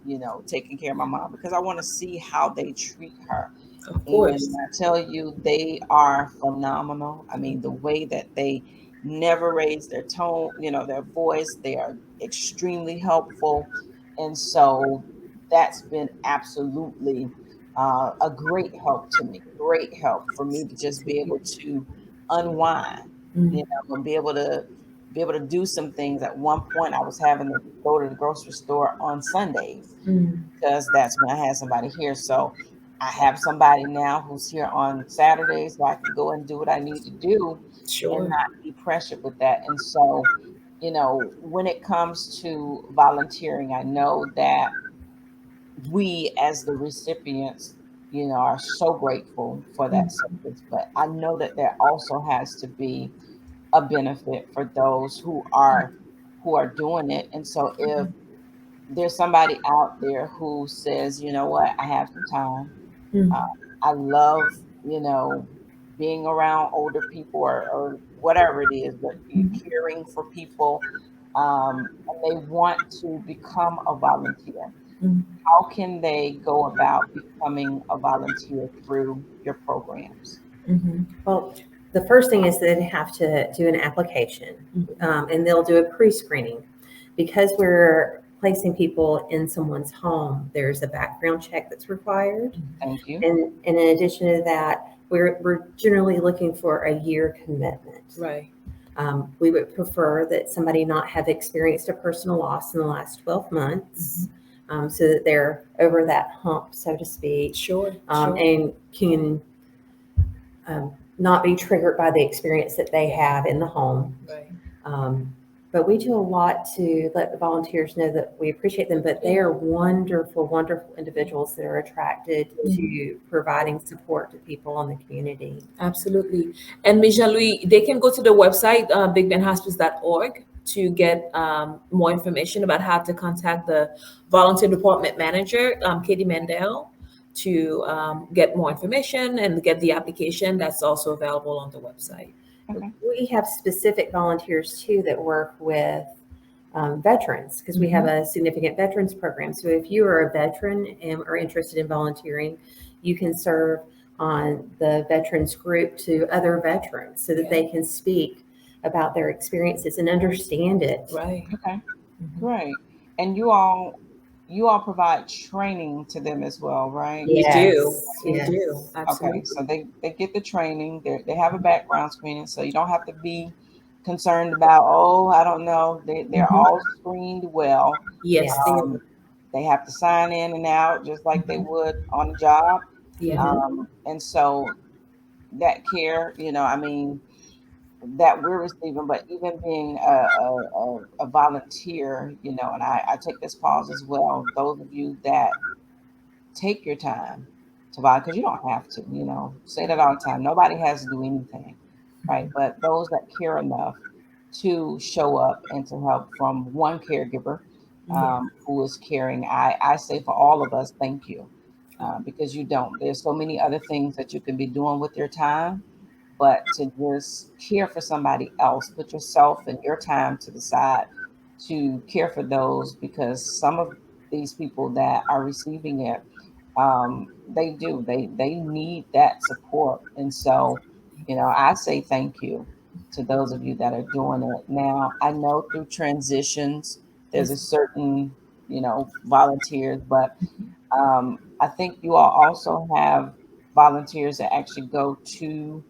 taking care of my mom, because I want to see how they treat her. Of course. And I tell you, they are phenomenal. I mean, the way that they never raise their tone, their voice, they are extremely helpful. And so that's been absolutely a great help to me, great help for me to just be able to unwind, and be able to do some things. At one point, I was having to go to the grocery store on Sundays, because that's when I had somebody here. So I have somebody now who's here on Saturdays, so I can go and do what I need to do and Sure. not be pressured with that. And so, when it comes to volunteering, I know that we as the recipients, are so grateful for that service. But I know that there also has to be a benefit for those who are doing it. And so if there's somebody out there who says, you know what, I have some time. Uh, I love, being around older people, or whatever it is, but caring for people, and they want to become a volunteer. How can they go about becoming a volunteer through your programs? Well, the first thing is that they have to do an application, and they'll do a pre-screening. Because we're placing people in someone's home, there's a background check that's required. Thank you. And in addition to that, we're generally looking for a year commitment. Right. We would prefer that somebody not have experienced a personal loss in the last 12 months, so that they're over that hump, so to speak, Sure. and can not be triggered by the experience that they have in the home. Right. But we do a lot to let the volunteers know that we appreciate them, but they are wonderful, wonderful individuals that are attracted to providing support to people in the community. Absolutely. And Ms. Jean-Louis, they can go to the website, bigbendhospice.org, to get more information about how to contact the volunteer department manager, Katie Mandel, to get more information and get the application that's also available on the website. Okay. We have specific volunteers too that work with veterans, because we have a significant veterans program. So if you are a veteran and are interested in volunteering, you can serve on the veterans group to other veterans so that they can speak about their experiences and understand it. Right. Okay. Great. And you all provide training to them as well, right? We do. We Yes. do. Absolutely. Okay, so they get the training. They have a background screening, so you don't have to be concerned about, oh, I don't know. They're all screened well. Yes, they are. They have to sign in and out just like they would on the job. Yeah. And so that care, I mean, that we're receiving, but even being a volunteer, and I take this pause as well. Those of you that take your time to volunteer, because you don't have to, say that all the time. Nobody has to do anything, right? But those that care enough to show up and to help from one caregiver who is caring, I say for all of us, thank you, because you don't. There's so many other things that you can be doing with your time, but to just care for somebody else, put yourself and your time to the side to care for those, because some of these people that are receiving it, they need that support. And so, I say thank you to those of you that are doing it. Now, I know through transitions, there's a certain, volunteers, but I think you all also have volunteers that actually go to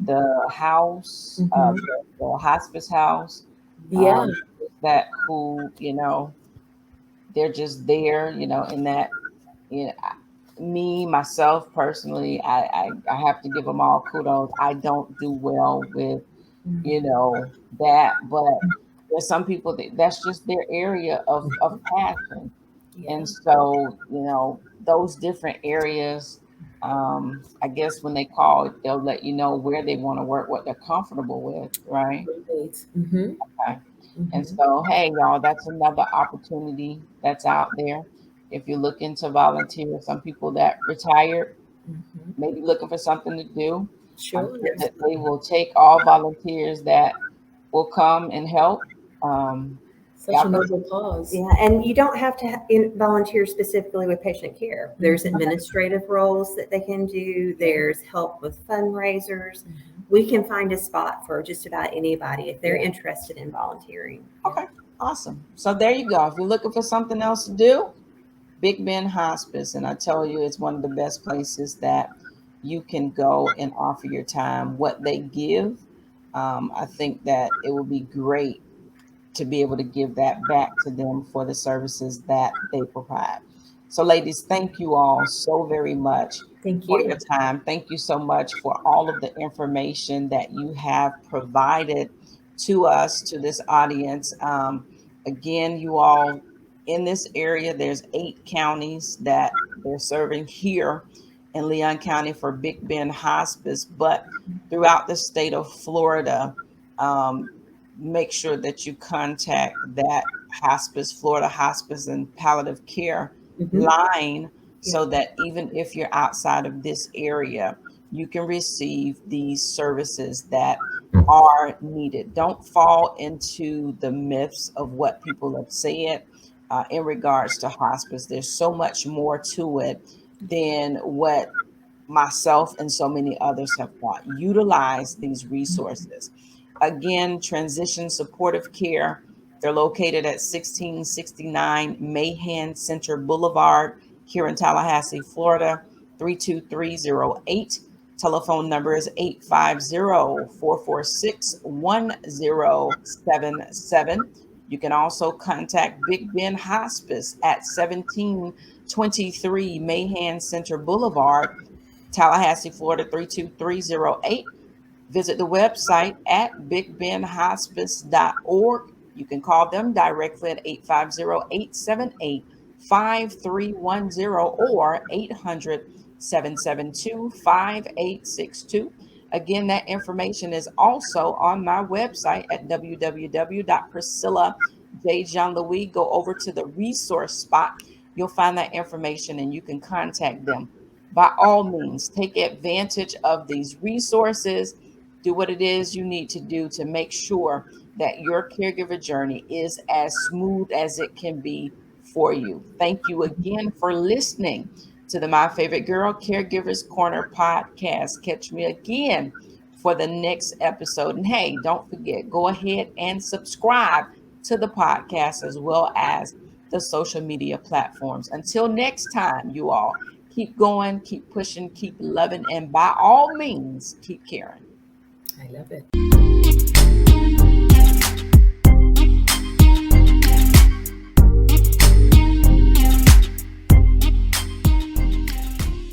the house, the hospice house, Yeah. that who, they're just there, in that, me, myself personally, I have to give them all kudos. I don't do well with, that, but there's some people that's just their area of passion. Yeah. And so, those different areas, I guess when they call, they'll let you know where they want to work, what they're comfortable with, right? Great. Okay. And so, hey, y'all, that's another opportunity that's out there. If you're looking to volunteer, some people that retired, maybe looking for something to do, I'm Sure. sure that they will take all volunteers that will come and help. Such a noble cause. Yeah, and you don't have to volunteer specifically with patient care. There's administrative roles that they can do. There's help with fundraisers. We can find a spot for just about anybody if they're interested in volunteering. Okay, awesome. So there you go. If you're looking for something else to do, Big Bend Hospice, and I tell you, it's one of the best places that you can go and offer your time. What they give, I think that it would be great to be able to give that back to them for the services that they provide. So, ladies, thank you all so very much Thank for you. your time. Thank you so much for all of the information that you have provided to us, to this audience. Again, you all in this area, there's 8 counties that they're serving here in Leon County for Big Bend Hospice, but throughout the state of Florida, um, make sure that you contact that hospice, Florida Hospice and Palliative Care line, so that even if you're outside of this area, you can receive these services that are needed. Don't fall into the myths of what people have said in regards to hospice. There's so much more to it than what myself and so many others have thought. Utilize these resources. Again, Transition Supportive Care. They're located at 1669 Mahan Center Boulevard here in Tallahassee, Florida, 32308. Telephone number is 850-446-1077. You can also contact Big Bend Hospice at 1723 Mahan Center Boulevard, Tallahassee, Florida 32308. Visit the website at bigbendhospice.org. You can call them directly at 850-878-5310 or 800-772-5862. Again, that information is also on my website at www.priscillajjeanlouis. Go over to the resource spot. You'll find that information and you can contact them. By all means, take advantage of these resources. Do what it is you need to do to make sure that your caregiver journey is as smooth as it can be for you. Thank you again for listening to the My Favorite Girl Caregivers Corner podcast. Catch me again for the next episode. And hey, don't forget, go ahead and subscribe to the podcast as well as the social media platforms. Until next time, you all, keep going, keep pushing, keep loving, and by all means, keep caring. I love it.